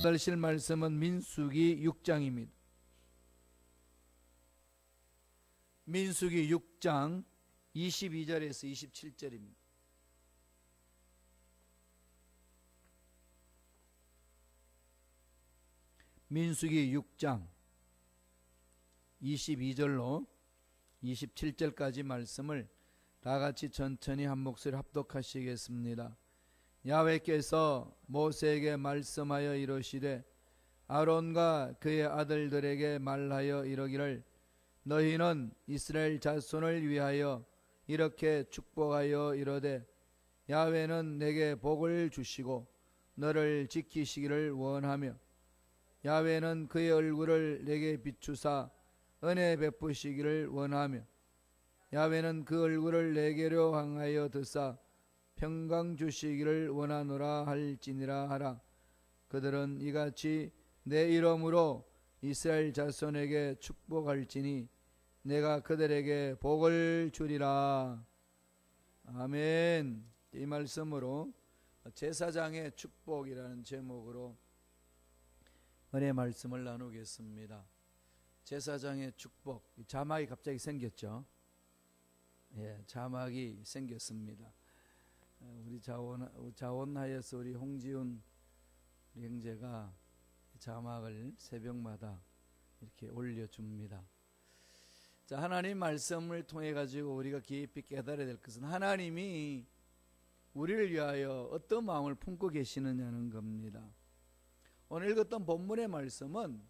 들으실 말씀은 민수기 6장입니다. 민수기 6장 22절에서 27절입니다. 민수기 6장 22절로 27절까지 말씀을 다같이 천천히 한 목소리 합독하시겠습니다. 야훼께서 모세에게 말씀하여 이르시되 아론과 그의 아들들에게 말하여 이르기를 너희는 이스라엘 자손을 위하여 이렇게 축복하여 이르되 야훼는 내게 복을 주시고 너를 지키시기를 원하며 야훼는 그의 얼굴을 내게 비추사 은혜 베푸시기를 원하며 야훼는 그 얼굴을 내게로 향하여 드사 평강 주시기를 원하노라 할지니라 하라. 그들은 이같이 내 이름으로 이스라엘 자손에게 축복할지니 내가 그들에게 복을 주리라. 아멘. 이 말씀으로 제사장의 축복이라는 제목으로 은혜 말씀을 나누겠습니다. 제사장의 축복. 자막이 갑자기 생겼죠. 예, 자막이 생겼습니다. 우리 자원하여서 우리 홍지훈 우리 형제가 자막을 새벽마다 이렇게 올려줍니다. 자, 하나님 말씀을 통해 가지고 우리가 깊이 깨달아야 될 것은 하나님이 우리를 위하여 어떤 마음을 품고 계시느냐는 겁니다. 오늘 읽었던 본문의 말씀은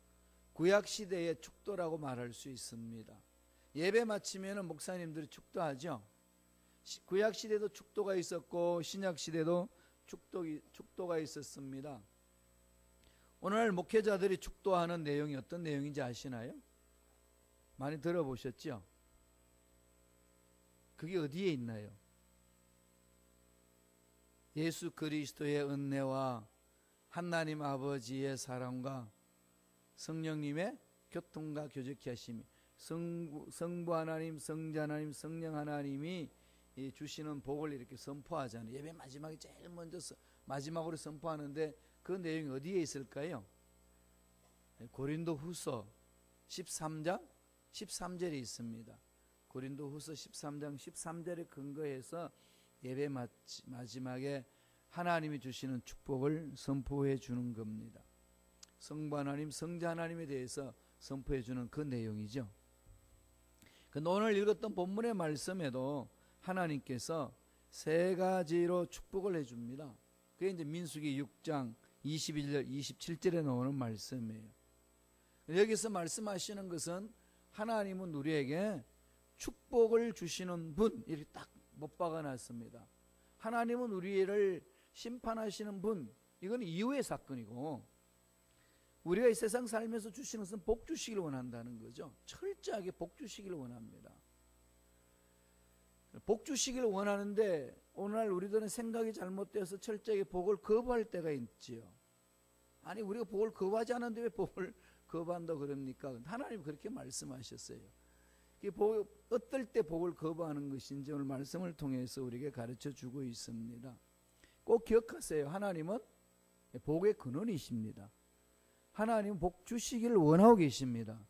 구약시대의 축도라고 말할 수 있습니다. 예배 마치면 목사님들이 축도하죠. 구약시대도 축도가 있었고 신약시대도 축도가 있었습니다. 오늘 목회자들이 축도하는 내용이 어떤 내용인지 아시나요? 많이 들어보셨죠? 그게 어디에 있나요? 예수 그리스도의 은혜와 하나님 아버지의 사랑과 성령님의 교통과 교제케 하심이 성부 하나님, 성자 하나님, 성령 하나님이 주시는 복을 이렇게 선포하잖아요. 예배 마지막에 제일 먼저 마지막으로 선포하는데 그 내용이 어디에 있을까요? 고린도 후서 13장 13절에 있습니다. 고린도 후서 13장 13절에 근거해서 예배 마지막에 하나님이 주시는 축복을 선포해 주는 겁니다. 성부 하나님, 성자 하나님에 대해서 선포해 주는 그 내용이죠. 근데 오늘 읽었던 본문의 말씀에도 하나님께서 세 가지로 축복을 해줍니다. 그게 이제 민수기 6장 21절, 27절에 나오는 말씀이에요. 여기서 말씀하시는 것은 하나님은 우리에게 축복을 주시는 분, 이렇게 딱 못 박아놨습니다. 하나님은 우리를 심판하시는 분, 이건 이후의 사건이고 우리가 이 세상 살면서 주시는 것은 복 주시기를 원한다는 거죠. 철저하게 복 주시기를 원합니다. 복 주시기를 원하는데 오늘날 우리들은 생각이 잘못되어서 철저하게 복을 거부할 때가 있지요. 아니 우리가 복을 거부하지 않았는데 왜 복을 거부한다 그럽니까? 하나님 그렇게 말씀하셨어요. 어떨 때 복을 거부하는 것인지 오늘 말씀을 통해서 우리에게 가르쳐 주고 있습니다. 꼭 기억하세요. 하나님은 복의 근원이십니다. 하나님은 복 주시기를 원하고 계십니다.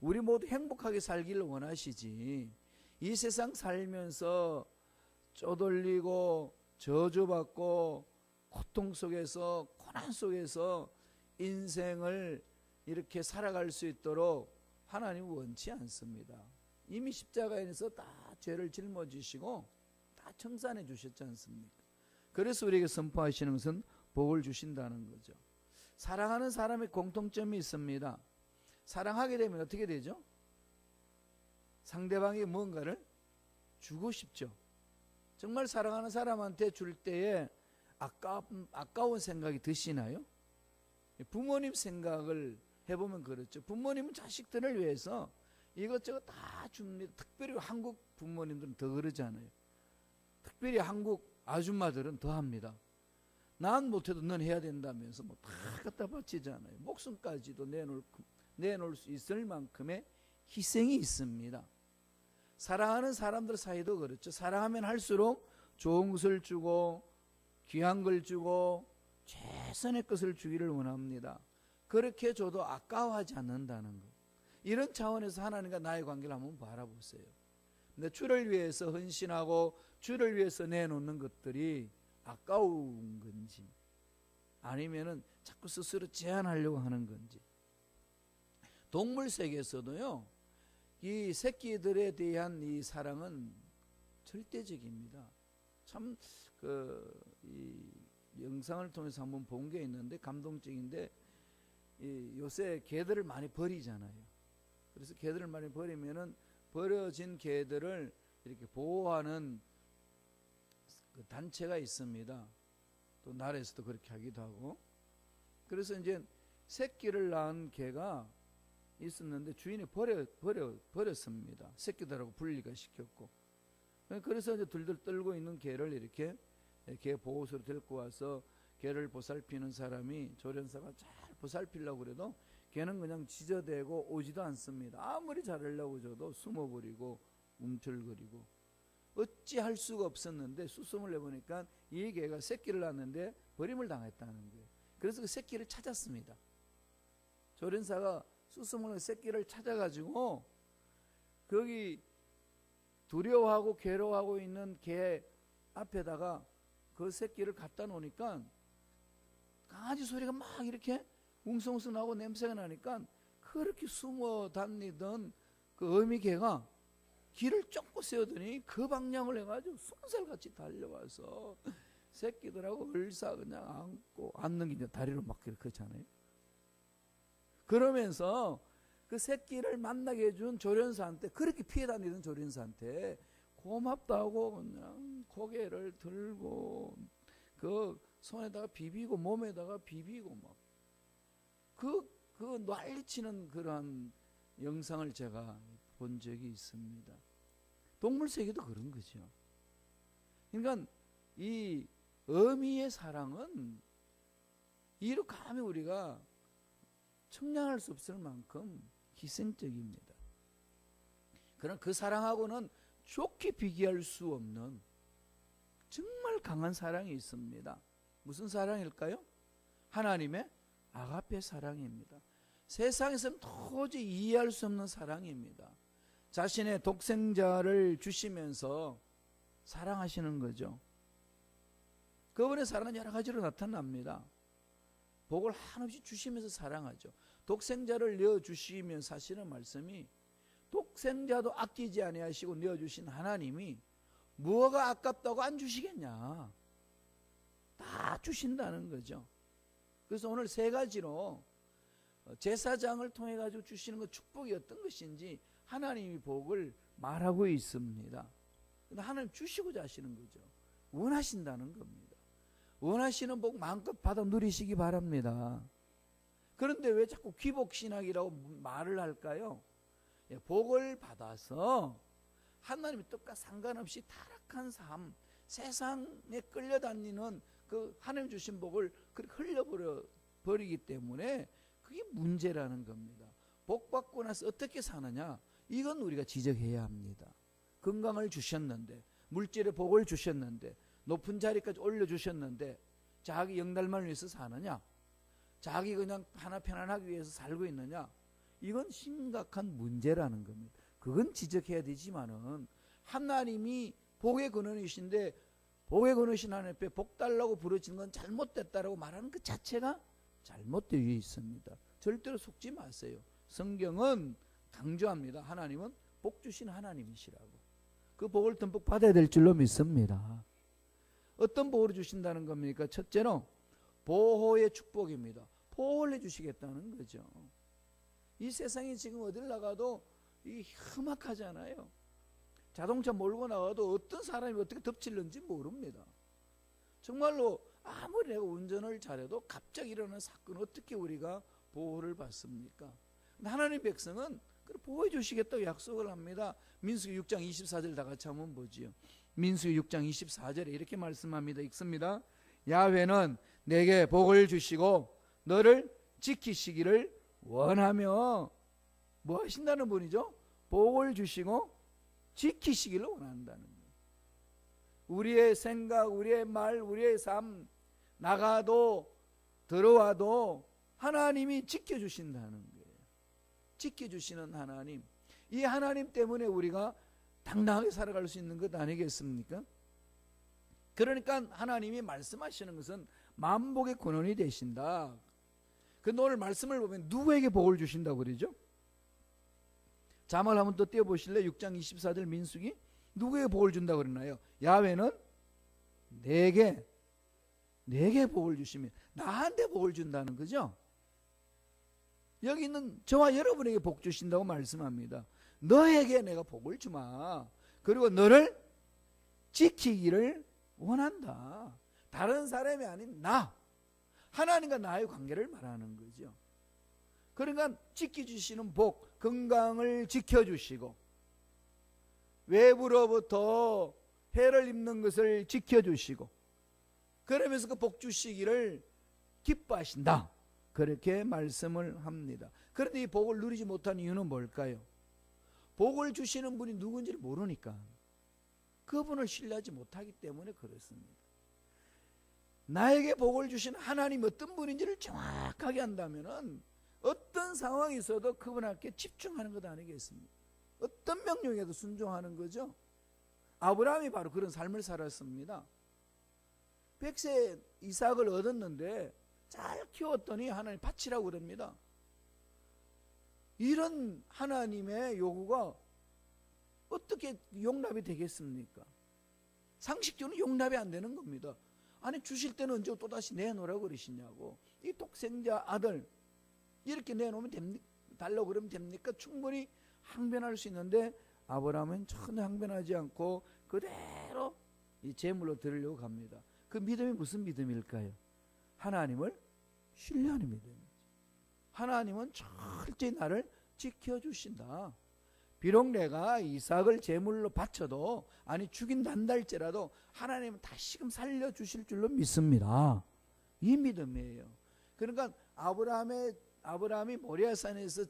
우리 모두 행복하게 살기를 원하시지 이 세상 살면서 쪼들리고 저주받고 고통 속에서 고난 속에서 인생을 이렇게 살아갈 수 있도록 하나님은 원치 않습니다. 이미 십자가에서 다 죄를 짊어지시고 다 청산해 주셨지 않습니까? 그래서 우리에게 선포하시는 것은 복을 주신다는 거죠. 사랑하는 사람의 공통점이 있습니다. 사랑하게 되면 어떻게 되죠? 상대방이 뭔가를 주고 싶죠. 정말 사랑하는 사람한테 줄 때에 아까운 생각이 드시나요? 부모님 생각을 해보면 그렇죠. 부모님은 자식들을 위해서 이것저것 다 줍니다. 특별히 한국 부모님들은 더 그러잖아요. 특별히 한국 아줌마들은 더 합니다. 난 못해도 넌 해야 된다면서 뭐 다 갖다 바치잖아요. 목숨까지도 내놓을 수 있을 만큼의 희생이 있습니다. 사랑하는 사람들 사이도 그렇죠. 사랑하면 할수록 좋은 것을 주고 귀한 걸 주고 최선의 것을 주기를 원합니다. 그렇게 줘도 아까워하지 않는다는 것. 이런 차원에서 하나님과 나의 관계를 한번 바라보세요. 근데 주를 위해서 헌신하고 주를 위해서 내놓는 것들이 아까운 건지 아니면은 자꾸 스스로 제한하려고 하는 건지. 동물 세계에서도요, 이 새끼들에 대한 이 사랑은 절대적입니다. 참 이 영상을 통해서 한번 본 게 있는데 감동적인데, 요새 개들을 많이 버리잖아요. 그래서 개들을 많이 버리면은 버려진 개들을 이렇게 보호하는 그 단체가 있습니다. 또 나라에서도 그렇게 하기도 하고. 그래서 이제 새끼를 낳은 개가 있었는데 주인이 버렸습니다. 새끼들하고 분리가 시켰고. 그래서 이제 둘둘 떨고 있는 개를 이렇게 개 보호소로 데리고 와서 개를 보살피는 사람이, 조련사가 잘 보살피려고 그래도 개는 그냥 지저대고 오지도 않습니다. 아무리 잘하려고 줘도 숨어버리고 움틀거리고. 어찌할 수가 없었는데 수습을 해보니까 이 개가 새끼를 낳았는데 버림을 당했다는 거예요. 그래서 그 새끼를 찾았습니다. 조련사가 수습을 새끼를 찾아가지고 거기 두려워하고 괴로워하고 있는 개 앞에다가 그 새끼를 갖다 놓으니까 강아지 소리가 막 이렇게 웅성웅성 나고 냄새가 나니까 그렇게 숨어 다니던 그 어미개가 길을 쫓고 세우더니 그 방향을 해가지고 쏜살같이 달려와서 새끼들하고 얼싸 그냥 안고, 안는 게 이제 다리로 막 그렇잖아요. 그러면서 그 새끼를 만나게 해준 조련사한테, 그렇게 피해 다니던 조련사한테 고맙다고 그냥 고개를 들고 그 손에다가 비비고 몸에다가 비비고 막 그 난리치는 그러한 영상을 제가 본 적이 있습니다. 동물 세계도 그런 거죠. 그러니까 이 어미의 사랑은 이로 감히 우리가 측량할 수 없을 만큼 희생적입니다. 그러나 그 사랑하고는 좋게 비교할 수 없는 정말 강한 사랑이 있습니다. 무슨 사랑일까요? 하나님의 아가페 사랑입니다. 세상에서는 도저히 이해할 수 없는 사랑입니다. 자신의 독생자를 주시면서 사랑하시는 거죠. 그분의 사랑은 여러 가지로 나타납니다. 복을 한없이 주시면서 사랑하죠. 독생자를 내어주시면서 하시는 말씀이, 독생자도 아끼지 아니하시고 내어주신 하나님이 뭐가 아깝다고 안 주시겠냐. 다 주신다는 거죠. 그래서 오늘 세 가지로 제사장을 통해 가지고 주시는 것, 축복이 어떤 것인지 하나님이 복을 말하고 있습니다. 근데 하나님 주시고자 하시는 거죠. 원하신다는 겁니다. 원하시는 복 마음껏 받아 누리시기 바랍니다. 그런데 왜 자꾸 귀복신학이라고 말을 할까요? 복을 받아서 하나님의 뜻과 상관없이 타락한 삶, 세상에 끌려다니는 그 하나님 주신 복을 흘려버리기 때문에 그게 문제라는 겁니다. 복 받고 나서 어떻게 사느냐, 이건 우리가 지적해야 합니다. 건강을 주셨는데, 물질의 복을 주셨는데, 높은 자리까지 올려주셨는데 자기 영달만 위해서 사느냐, 자기 그냥 하나 편안하기 위해서 살고 있느냐, 이건 심각한 문제라는 겁니다. 그건 지적해야 되지만은 하나님이 복의 근원이신데 복의 근원이신 하나님 앞에 복 달라고 부르짖는 건 잘못됐다라고 말하는 그 자체가 잘못되어 있습니다. 절대로 속지 마세요. 성경은 강조합니다. 하나님은 복 주신 하나님이시라고. 그 복을 듬뿍 받아야 될 줄로 믿습니다. 어떤 복을 주신다는 겁니까? 첫째로 보호의 축복입니다. 보호를 해주시겠다는 거죠. 이 세상에 지금 어딜 나가도 이 험악하잖아요. 자동차 몰고 나가도 어떤 사람이 어떻게 덮칠는지 모릅니다. 정말로 아무리 내가 운전을 잘해도 갑자기 일어나는 사건은 어떻게 우리가 보호를 받습니까? 하나님 백성은 보호해 주시겠다고 약속을 합니다. 민수기 6장 24절 다 같이 한번 보지요. 민수기 6장 24절에 이렇게 말씀합니다. 읽습니다. 야훼는 내게 복을 주시고 너를 지키시기를 원하며, 뭐 하신다는 분이죠? 복을 주시고 지키시기를 원한다는 거예요. 우리의 생각, 우리의 말, 우리의 삶, 나가도 들어와도 하나님이 지켜주신다는 거예요. 지켜주시는 하나님. 이 하나님 때문에 우리가 당당하게 살아갈 수 있는 것 아니겠습니까? 그러니까 하나님이 말씀하시는 것은 만복의 근원이 되신다. 그 오늘 말씀을 보면 누구에게 복을 주신다고 그러죠? 자말 한번 또 띄워보실래요? 6장 24절 민수기. 누구에게 복을 준다고 그러나요? 야훼는 내게 복을 주시면 나한테 복을 준다는 거죠. 여기 있는 저와 여러분에게 복 주신다고 말씀합니다. 너에게 내가 복을 주마. 그리고 너를 지키기를 원한다. 다른 사람이 아닌 나, 하나님과 나의 관계를 말하는 거죠. 그러니까 지켜주시는 복, 건강을 지켜주시고 외부로부터 해를 입는 것을 지켜주시고 그러면서 그 복 주시기를 기뻐하신다. 그렇게 말씀을 합니다. 그런데 이 복을 누리지 못한 이유는 뭘까요? 복을 주시는 분이 누군지를 모르니까, 그분을 신뢰하지 못하기 때문에 그렇습니다. 나에게 복을 주신 하나님 어떤 분인지를 정확하게 한다면 어떤 상황이 있어도 그분께 집중하는 것 아니겠습니까? 어떤 명령에도 순종하는 거죠. 아브라함이 바로 그런 삶을 살았습니다. 100세 이삭을 얻었는데 잘 키웠더니 하나님 바치라고 그럽니다. 이런 하나님의 요구가 어떻게 용납이 되겠습니까? 상식적으로 용납이 안 되는 겁니다. 아니 주실 때는 언제 또다시 내놓으라고 그러시냐고. 이 독생자 아들 이렇게 내놓으면 됩니까? 달라고 그러면 됩니까? 충분히 항변할 수 있는데 아브라함은 전혀 항변하지 않고 그대로 이 제물로 드리려고 갑니다. 그 믿음이 무슨 믿음일까요? 하나님을 신뢰하는 믿음이죠. 하나님은 철저히 나를 지켜주신다. 비록 내가 이삭을 제물로 바쳐도, 아니 죽인단다 할지라도 하나님은 다시금 살려주실 줄로 믿습니다. 이 믿음이에요. 그러니까 아브라함이 모리아산에서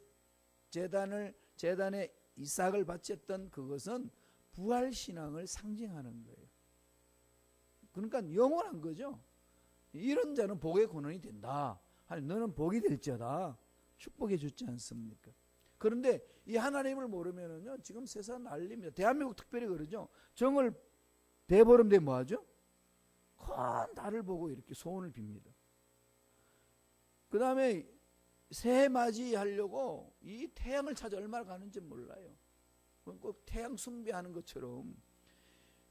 제단에 이삭을 바쳤던 그것은 부활신앙을 상징하는 거예요. 그러니까 영원한 거죠. 이런 자는 복의 근원이 된다. 아니 너는 복이 될지어다. 축복해 주지 않습니까? 그런데 이 하나님을 모르면은요, 지금 세상 난립니다. 대한민국 특별히 그러죠. 정을 대보름 되면 뭐하죠? 큰 달을 보고 이렇게 소원을 빕니다. 그 다음에 새해 맞이하려고 이 태양을 찾아 얼마나 가는지 몰라요. 꼭 태양 숭배하는 것처럼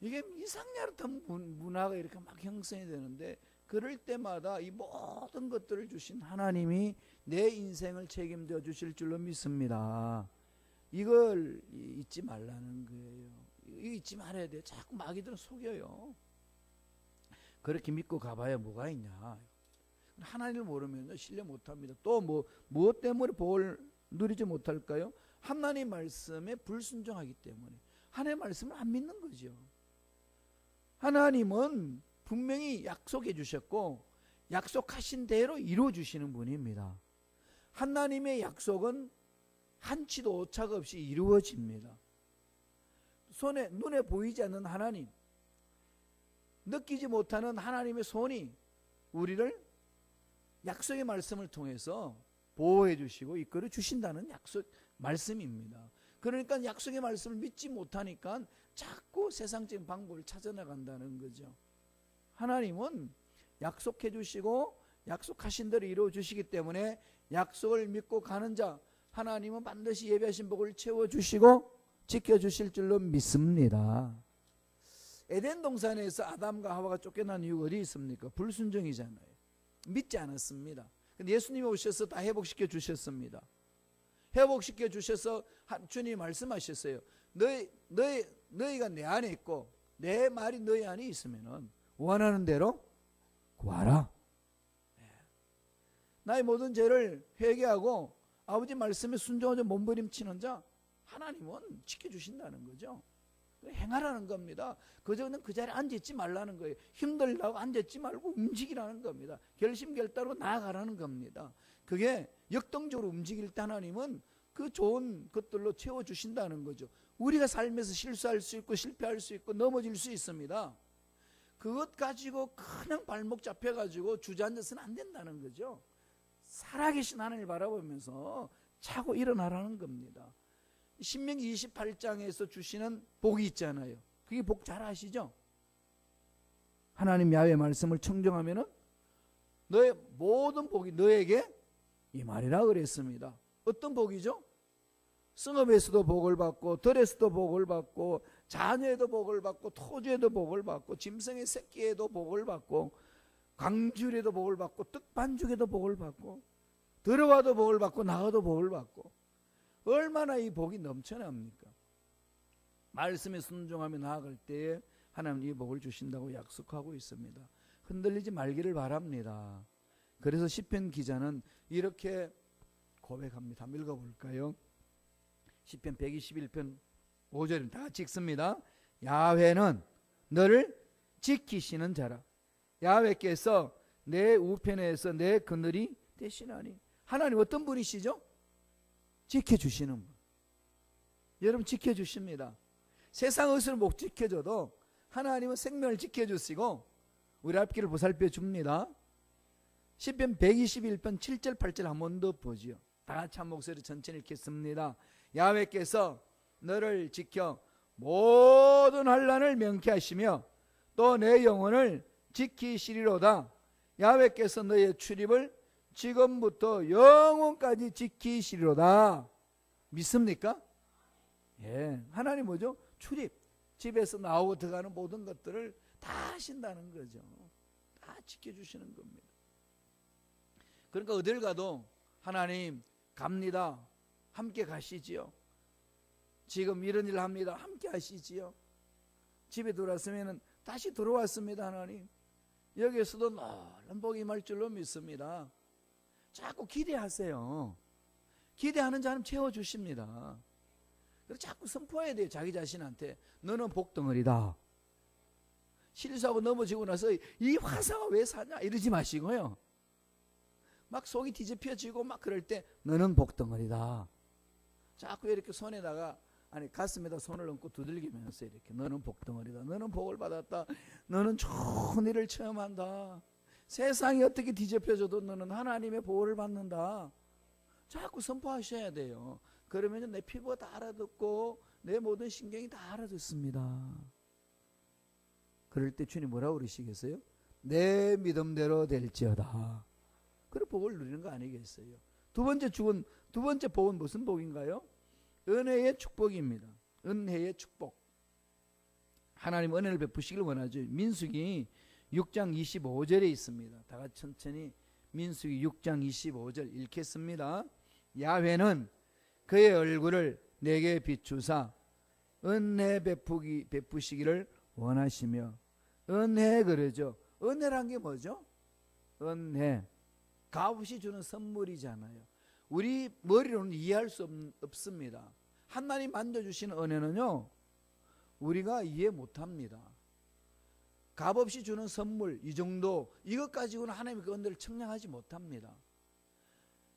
이게 이상야릇한 문화가 이렇게 막 형성이 되는데, 그럴 때마다 이 모든 것들을 주신 하나님이 내 인생을 책임져 주실 줄로 믿습니다. 이걸 잊지 말라는 거예요. 이거 잊지 말아야 돼요. 자꾸 마귀들은 속여요. 그렇게 믿고 가봐야 뭐가 있냐. 하나님을 모르면 신뢰 못합니다. 또 무엇 때문에 복을 누리지 못할까요? 하나님 말씀에 불순종하기 때문에. 하나님 말씀을 안 믿는 거죠. 하나님은 분명히 약속해 주셨고 약속하신 대로 이루어 주시는 분입니다. 하나님의 약속은 한치도 오차가 없이 이루어집니다. 눈에 보이지 않는 하나님, 느끼지 못하는 하나님의 손이 우리를 약속의 말씀을 통해서 보호해 주시고 이끌어 주신다는 약속 말씀입니다. 그러니까 약속의 말씀을 믿지 못하니까 자꾸 세상적인 방법을 찾아나간다는 거죠. 하나님은 약속해 주시고 약속하신 대로 이루어 주시기 때문에 약속을 믿고 가는 자, 하나님은 반드시 예비하신 복을 채워주시고 지켜주실 줄로 믿습니다. 에덴 동산에서 아담과 하와가 쫓겨난 이유가 어디 있습니까? 불순종이잖아요. 믿지 않았습니다. 근데 예수님이 오셔서 다 회복시켜 주셨습니다. 회복시켜 주셔서 주님이 말씀하셨어요. 너희가 내 안에 있고 내 말이 너희 안에 있으면은 원하는 대로 구하라. 나의 모든 죄를 회개하고 아버지 말씀에 순종하며 몸부림치는 자, 하나님은 지켜주신다는 거죠. 행하라는 겁니다. 그저는 그 자리에 앉아있지 말라는 거예요. 힘들다고 앉아있지 말고 움직이라는 겁니다. 결심결단으로 나아가라는 겁니다. 그게 역동적으로 움직일 때 하나님은 그 좋은 것들로 채워주신다는 거죠. 우리가 삶에서 실수할 수 있고 실패할 수 있고 넘어질 수 있습니다. 그것 가지고 그냥 발목 잡혀가지고 주저앉아서는 안 된다는 거죠. 살아계신 하나님을 바라보면서 차고 일어나라는 겁니다. 신명기 28장에서 주시는 복이 있잖아요. 그게 복 잘 아시죠? 하나님 야훼 말씀을 청정하면은 너의 모든 복이 너에게 임하리라 그랬습니다. 어떤 복이죠? 성읍에서도 복을 받고 들에서도 복을 받고 자녀에도 복을 받고 토지에도 복을 받고 짐승의 새끼에도 복을 받고 광주에도 복을 받고 떡반죽에도 복을 받고 들어와도 복을 받고 나가도 복을 받고 얼마나 이 복이 넘쳐납니까? 말씀에 순종하며 나아갈 때에 하나님 이 복을 주신다고 약속하고 있습니다. 흔들리지 말기를 바랍니다. 그래서 시편 기자는 이렇게 고백합니다. 한번 읽어볼까요? 시편 121편 5절입니다. 다 같이 읽습니다. 야훼는 너를 지키시는 자라. 야훼께서 내 우편에서 내 그늘이 되시나니. 하나님 어떤 분이시죠? 지켜주시는 분. 여러분 지켜주십니다. 세상 의술을 못 지켜줘도 하나님은 생명을 지켜주시고 우리 앞길을 보살펴 줍니다. 시편 121편 7절 8절 한 번 더 보지요. 다 같이 한 목소리 천천히 읽겠습니다. 야훼께서 너를 지켜 모든 환난을 명쾌하시며 또 내 영혼을 지키시리로다. 야훼께서 너의 출입을 지금부터 영원까지 지키시리로다. 믿습니까? 예, 하나님 뭐죠? 출입, 집에서 나오고 들어가는 모든 것들을 다 하신다는 거죠. 다 지켜주시는 겁니다. 그러니까 어딜 가도 하나님 갑니다. 함께 가시지요. 지금 이런 일 합니다. 함께 하시지요. 집에 들어왔으면 다시 들어왔습니다. 하나님 여기에서도 놀란 복이 임할 줄로 믿습니다. 자꾸 기대하세요. 기대하는 자는 채워주십니다. 그래서 자꾸 선포해야 돼요. 자기 자신한테 너는 복덩어리다. 실수하고 넘어지고 나서 이 화사가 왜 사냐 이러지 마시고요. 막 속이 뒤집혀지고 막 그럴 때 너는 복덩어리다. 자꾸 이렇게 손에다가 아니 가슴에다 손을 얹고 두들기면서 이렇게 너는 복덩어리다. 너는 복을 받았다. 너는 좋은 일을 체험한다. 세상이 어떻게 뒤집혀져도 너는 하나님의 보호를 받는다. 자꾸 선포하셔야 돼요. 그러면 내 피부가 다 알아듣고 내 모든 신경이 다 알아듣습니다. 그럴 때 주님 뭐라고 그러시겠어요? 내 믿음대로 될지어다. 그래 복을 누리는 거 아니겠어요? 두 번째 복은 무슨 복인가요? 은혜의 축복입니다. 은혜의 축복. 하나님 은혜를 베푸시길 원하죠. 민수기 6장 25절에 있습니다. 다 같이 천천히 민수기 6장 25절 읽겠습니다. 야훼는 그의 얼굴을 내게 비추사 은혜 베푸시기를 원하시며. 은혜 그러죠. 은혜란 게 뭐죠? 은혜. 값없이 주는 선물이잖아요. 우리 머리로는 이해할 수 없습니다. 하나님 만져주시는 은혜는요 우리가 이해 못합니다. 값없이 주는 선물 이 정도 이것 가지고는 하나님의 그 은혜를 청량하지 못합니다.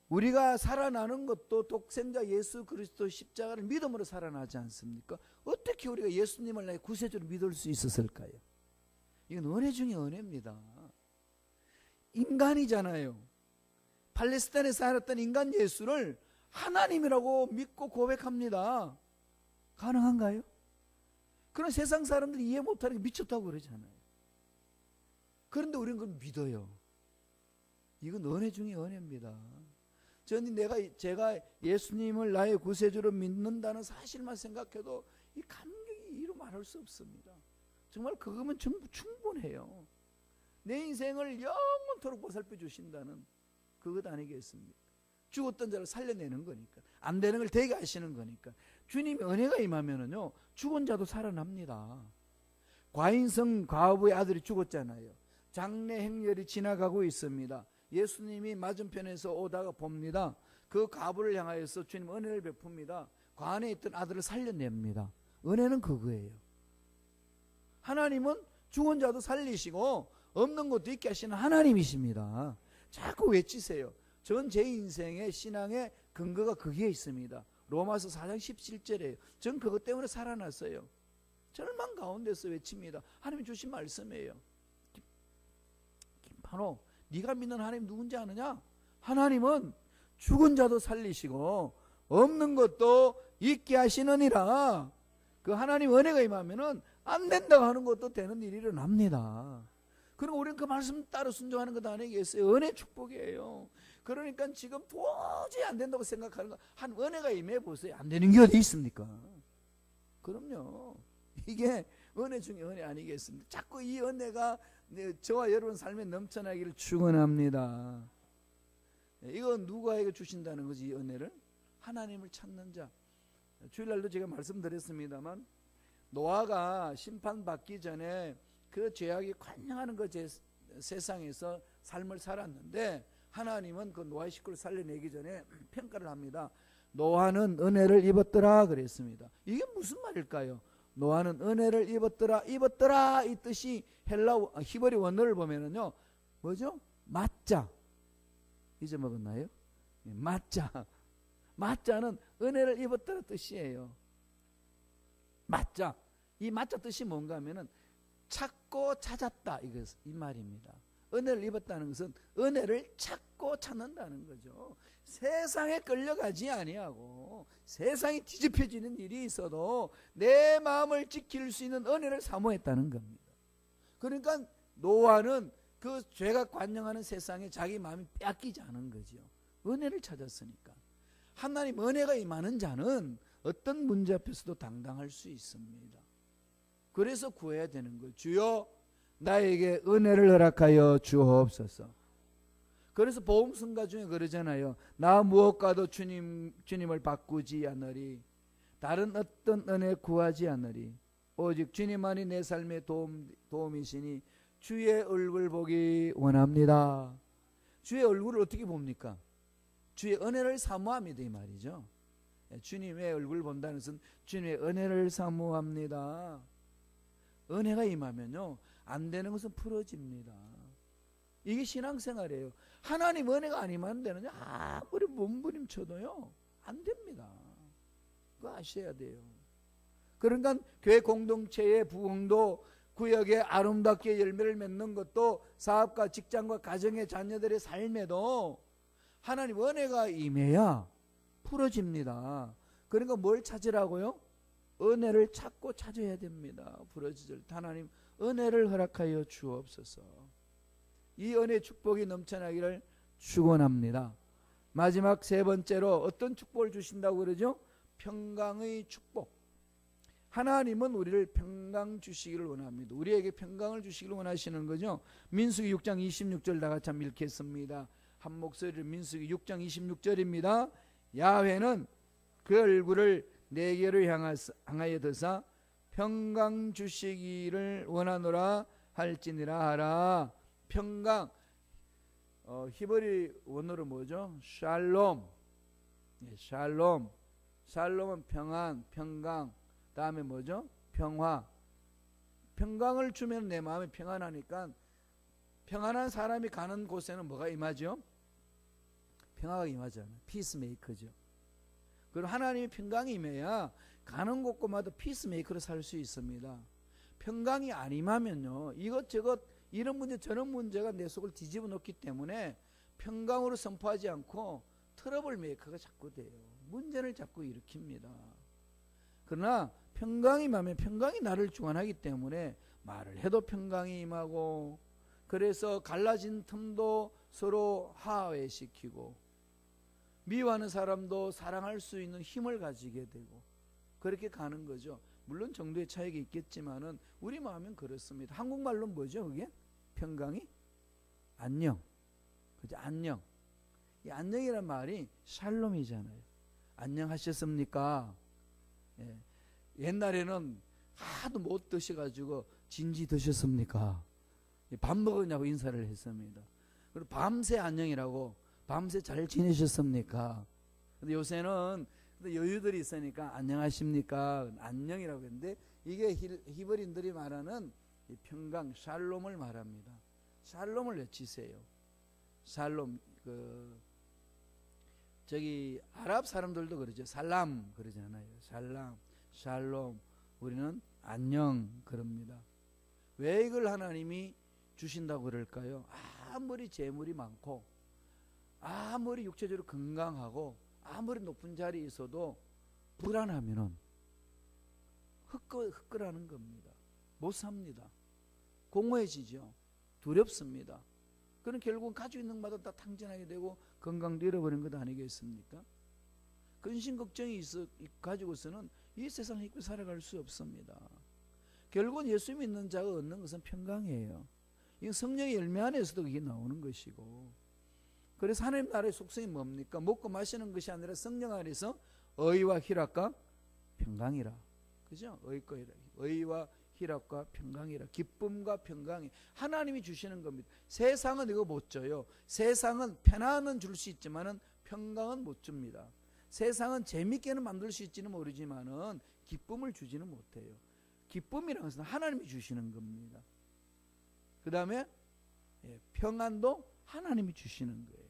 우리가 살아나는 것도 독생자 예수 그리스도 십자가를 믿음으로 살아나지 않습니까? 어떻게 우리가 예수님을 나의 구세주로 믿을 수 있었을까요? 이건 은혜 중에 은혜입니다. 인간이잖아요. 팔레스타인에 살았던 인간 예수를 하나님이라고 믿고 고백합니다. 가능한가요? 그런 세상 사람들이 이해 못하는 게 미쳤다고 그러잖아요. 그런데 우리는 그걸 믿어요. 이건 은혜 중에 은혜입니다. 저는 제가 예수님을 나의 구세주로 믿는다는 사실만 생각해도 이 감격이 이루 말할 수 없습니다. 정말 그거면 충분해요. 내 인생을 영원토록 보살펴 주신다는 그것 아니겠습니까? 죽었던 자를 살려내는 거니까. 안 되는 걸 되게 하시는 거니까. 주님의 은혜가 임하면은요 죽은 자도 살아납니다. 과인성 과부의 아들이 죽었잖아요. 장례 행렬이 지나가고 있습니다. 예수님이 맞은편에서 오다가 봅니다. 그 과부를 향하여서 주님 은혜를 베풉니다. 관에 있던 아들을 살려냅니다. 은혜는 그거예요. 하나님은 죽은 자도 살리시고 없는 것도 있게 하시는 하나님이십니다. 자꾸 외치세요. 전 제 인생의 신앙의 근거가 거기에 있습니다. 로마서 4장 17절이에요. 전 그것 때문에 살아났어요. 절망 가운데서 외칩니다. 하나님 주신 말씀이에요. 하노? 네가 믿는 하나님 누군지 아느냐? 하나님은 죽은 자도 살리시고 없는 것도 있게 하시느니라. 그 하나님 은혜가 임하면은 안 된다고 하는 것도 되는 일이 일어납니다. 그리고 우리는 그 말씀 따라 순종하는 것 아니겠어요? 은혜 축복이에요. 그러니까 지금 도저히 안 된다고 생각하는 거 한 은혜가 임해 보세요. 안 되는 게 어디 있습니까? 그럼요. 이게 은혜 중에 은혜 아니겠습니까? 자꾸 이 은혜가 저와 여러분 삶에 넘쳐나기를 축원합니다. 이건 누구에게 주신다는 거지, 이 은혜를? 하나님을 찾는 자. 주일날도 제가 말씀드렸습니다만 노아가 심판받기 전에 그 죄악이 관영하는 그 세상에서 삶을 살았는데 하나님은 그 노아의 식구를 살려내기 전에 평가를 합니다. 노아는 은혜를 입었더라 그랬습니다. 이게 무슨 말일까요? 노아는 은혜를 입었더라 이 뜻이 히브리 원어를 보면은요 뭐죠? 맞자. 잊어먹었나요? 맞자는 은혜를 입었더라 뜻이에요. 맞자. 이 맞자 뜻이 뭔가 하면은 찾고 찾았다 이 말입니다. 은혜를 입었다는 것은 은혜를 찾고 찾는다는 거죠. 세상에 끌려가지 아니하고 세상이 뒤집혀지는 일이 있어도 내 마음을 지킬 수 있는 은혜를 사모했다는 겁니다. 그러니까 노아는 그 죄가 관영하는 세상에 자기 마음이 빼앗기지 않은 거죠. 은혜를 찾았으니까. 하나님 은혜가 임하는 자는 어떤 문제 앞에서도 당당할 수 있습니다. 그래서 구해야 되는 거예요. 주여 나에게 은혜를 허락하여 주옵소서. 그래서 보험성가 중에 그러잖아요. 나 무엇과도 주님을 바꾸지 않으리. 다른 어떤 은혜 구하지 않으리. 오직 주님만이 내 삶의 도움이시니 주의 얼굴 보기 원합니다. 주의 얼굴을 어떻게 봅니까? 주의 은혜를 사모합니다 이 말이죠. 주님의 얼굴을 본다는 것은 주님의 은혜를 사모합니다. 은혜가 임하면요 안 되는 것은 풀어집니다. 이게 신앙생활이에요. 하나님 은혜가 안 임하는 데는 아무리 몸부림쳐도요 안 됩니다. 그거 아셔야 돼요. 그러니까 교회 공동체의 부흥도 구역에 아름답게 열매를 맺는 것도 사업과 직장과 가정의 자녀들의 삶에도 하나님 은혜가 임해야 풀어집니다. 그러니까 뭘 찾으라고요? 은혜를 찾고 찾아야 됩니다. 부러지질 하나님 은혜를 허락하여 주옵소서. 이 은혜 축복이 넘쳐나기를 축원합니다. 마지막 세 번째로 어떤 축복을 주신다고 그러죠? 평강의 축복. 하나님은 우리를 평강 주시기를 원합니다. 우리에게 평강을 주시기를 원하시는 거죠. 민수기 6장 26절 다 같이 한번 읽겠습니다. 한 목소리로 민수기 6장 26절입니다. 야훼는 그 얼굴을 내게로 향하여 드사 평강 주시기를 원하노라 할지니라 하라. 평강, 히브리 원어로 뭐죠? 샬롬. 샬롬. 샬롬은 평안, 평강. 다음에 뭐죠? 평화. 평강을 주면 내 마음이 평안하니까 평안한 사람이 가는 곳에는 뭐가 임하죠? 평화가 임하잖아요. 피스메이커죠. 그리고 하나님의 평강이 임해야 가는 곳곳마다 피스메이커로 살 수 있습니다. 평강이 안 임하면요 이것저것 이런 문제 저런 문제가 내 속을 뒤집어 놓기 때문에 평강으로 선포하지 않고 트러블 메이커가 자꾸 돼요. 문제를 자꾸 일으킵니다. 그러나 평강이 임하면 평강이 나를 주관하기 때문에 말을 해도 평강이 임하고 그래서 갈라진 틈도 서로 화해시키고 미워하는 사람도 사랑할 수 있는 힘을 가지게 되고 그렇게 가는 거죠. 물론 정도의 차이가 있겠지만은 우리 마음은 그렇습니다. 한국말로 뭐죠 그게? 평강이? 안녕. 그죠? 안녕. 이 안녕이란 말이 샬롬이잖아요. 안녕하셨습니까? 예. 옛날에는 하도 못 드셔가지고 진지 드셨습니까? 밥 먹었냐고 인사를 했습니다. 그리고 밤새 안녕이라고 밤새 잘 지내셨습니까? 근데 요새는 여유들이 있으니까 안녕하십니까? 안녕이라고 했는데 이게 히브리인들이 말하는 평강, 샬롬을 말합니다. 샬롬을 외치세요. 샬롬, 저기 아랍 사람들도 그러죠. 살람 그러잖아요. 살람, 샬롬. 우리는 안녕 그럽니다. 왜 이걸 하나님이 주신다고 그럴까요? 아무리 재물이 많고 아무리 육체적으로 건강하고 아무리 높은 자리에 있어도 불안하면은 헛거라는 겁니다. 못 삽니다. 공허해지죠. 두렵습니다. 그럼 결국은 가지고 있는 것마다 다 탕진하게 되고 건강도 잃어버린 것 아니겠습니까? 근심 걱정이 가지고서는 이 세상을 잊고 살아갈 수 없습니다. 결국은 예수 믿는 자가 얻는 것은 평강이에요. 이건 성령의 열매 안에서도 그게 나오는 것이고, 그래서 하나님 나라의 속성이 뭡니까? 먹고 마시는 것이 아니라 성령 안에서 의와 희락과 평강이라. 그죠? 의와 희락과 평강이라. 기쁨과 평강이 하나님이 주시는 겁니다. 세상은 이거 못 줘요. 세상은 편안은 줄 수 있지만은 평강은 못 줍니다. 세상은 재밌게는 만들 수 있지는 모르지만은 기쁨을 주지는 못해요. 기쁨이라는 것은 하나님이 주시는 겁니다. 그 다음에 평안도 하나님이 주시는 거예요.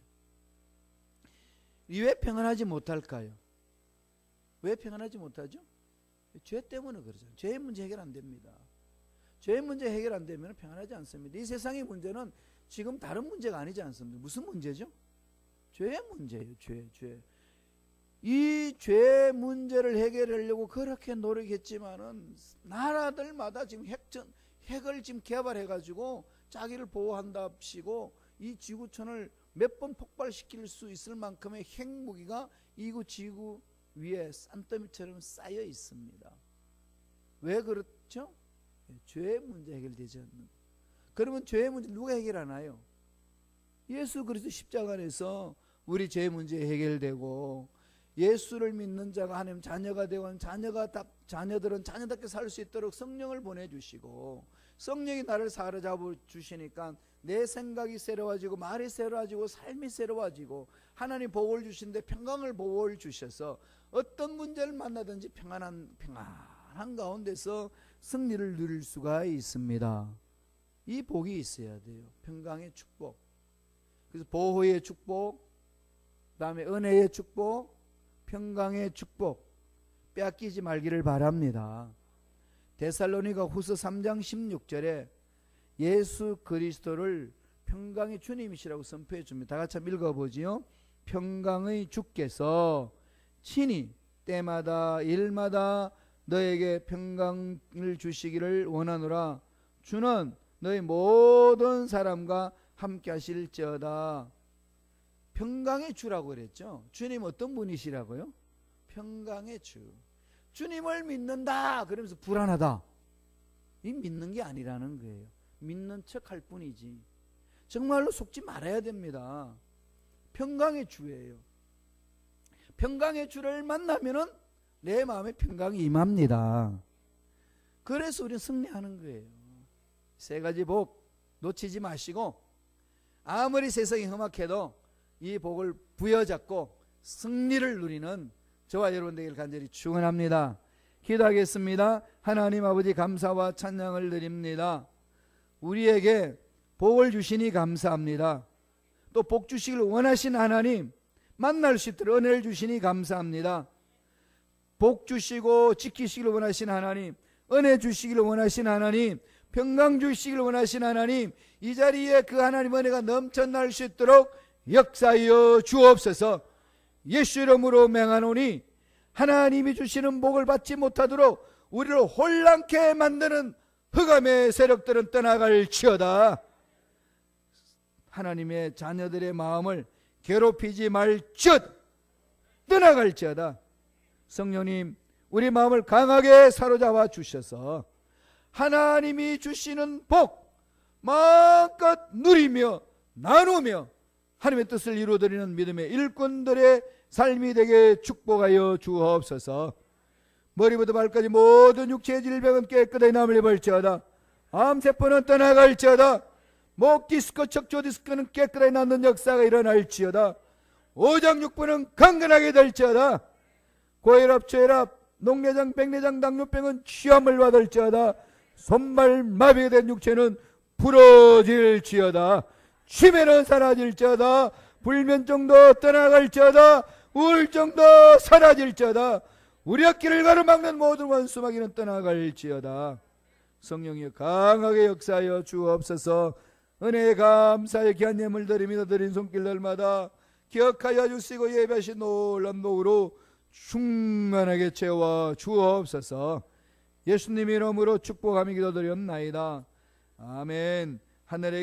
왜 평안하지 못할까요? 왜 평안하지 못하죠? 죄 때문에 그러죠. 죄의 문제 해결 안 됩니다. 죄의 문제 해결 안 되면 평안하지 않습니다. 이 세상의 문제는 지금 다른 문제가 아니지 않습니다. 무슨 문제죠? 죄의 문제예요. 죄. 이 죄 문제를 해결하려고 그렇게 노력했지만은 나라들마다 지금 핵을 지금 개발해가지고 자기를 보호한답시고 이 지구촌을 몇 번 폭발시킬 수 있을 만큼의 핵무기가 이구 지구 위에 산더미처럼 쌓여 있습니다. 왜 그렇죠? 죄의 문제 해결되지 않는. 그러면 죄의 문제 누가 해결하나요? 예수 그리스도 십자가 안에서 우리 죄의 문제 해결되고, 예수를 믿는 자가 하나님 자녀가 되고, 자녀들은 자녀답게 살 수 있도록 성령을 보내주시고, 성령이 나를 사로잡아 주시니까 내 생각이 새로워지고 말이 새로워지고 삶이 새로워지고, 하나님 복을 주신데 평강을 복을 주셔서 어떤 문제를 만나든지 평안한 가운데서 승리를 누릴 수가 있습니다. 이 복이 있어야 돼요. 평강의 축복. 그래서 보호의 축복, 그다음에 은혜의 축복, 평강의 축복 빼앗기지 말기를 바랍니다. 데살로니가 후서 3장 16절에 예수 그리스도를 평강의 주님이시라고 선포해 줍니다. 다 같이 한번 읽어보지요. 평강의 주께서 친히 때마다 일마다 너에게 평강을 주시기를 원하노라. 주는 너희 모든 사람과 함께 하실지어다. 평강의 주라고 그랬죠. 주님 어떤 분이시라고요? 평강의 주. 주님을 믿는다 그러면서 불안하다, 이 믿는 게 아니라는 거예요. 믿는 척 할 뿐이지 정말로 속지 말아야 됩니다. 평강의 주예요. 평강의 주를 만나면은 내 마음에 평강이 임합니다. 그래서 우리는 승리하는 거예요. 세 가지 복 놓치지 마시고, 아무리 세상이 험악해도 이 복을 부여잡고 승리를 누리는 저와 여러분 되기를 간절히 축원합니다. 기도하겠습니다. 하나님 아버지 감사와 찬양을 드립니다. 우리에게 복을 주시니 감사합니다. 또 복 주시길 원하신 하나님, 만날 수 있도록 은혜를 주시니 감사합니다. 복 주시고 지키시길 원하신 하나님, 은혜 주시길 원하신 하나님, 평강 주시길 원하신 하나님, 이 자리에 그 하나님 은혜가 넘쳐날 수 있도록 역사하여 주옵소서. 예수 이름으로 맹하노니 하나님이 주시는 복을 받지 못하도록 우리를 혼란케 만드는 흑암의 세력들은 떠나갈지어다. 하나님의 자녀들의 마음을 괴롭히지 말지어다. 떠나갈지어다. 성령님, 우리 마음을 강하게 사로잡아 주셔서 하나님이 주시는 복 마음껏 누리며 나누며 하나님의 뜻을 이루어드리는 믿음의 일꾼들의 삶이 되게 축복하여 주옵소서. 머리부터 발까지 모든 육체의 질병은 깨끗하게 남을볼지어다. 암세포는 떠나갈지어다. 목 디스크, 척추 디스크는 깨끗하게 낫는 역사가 일어날지어다. 오장육부는 강건하게 될지어다. 고혈압, 저혈압, 녹내장, 백내장, 당뇨병은 취함을 받을지어다. 손발 마비가 된 육체는 부러질지어다. 치매는 사라질지어다. 불면증도 떠나갈지어다. 우울증도 사라질지어다. 우리 앞길을 가로막는 모든 원수마귀는 떠나갈지어다. 성령이 강하게 역사하여 주옵소서. 은혜에 감사의 귀한 예물 드리며 드린 손길들마다 기억하여 주시고 예배하신 놀랍 복으로 충만하게 채워 주옵소서. 예수님 이름으로 축복하며 기도드렸나이다. 아멘. 하늘의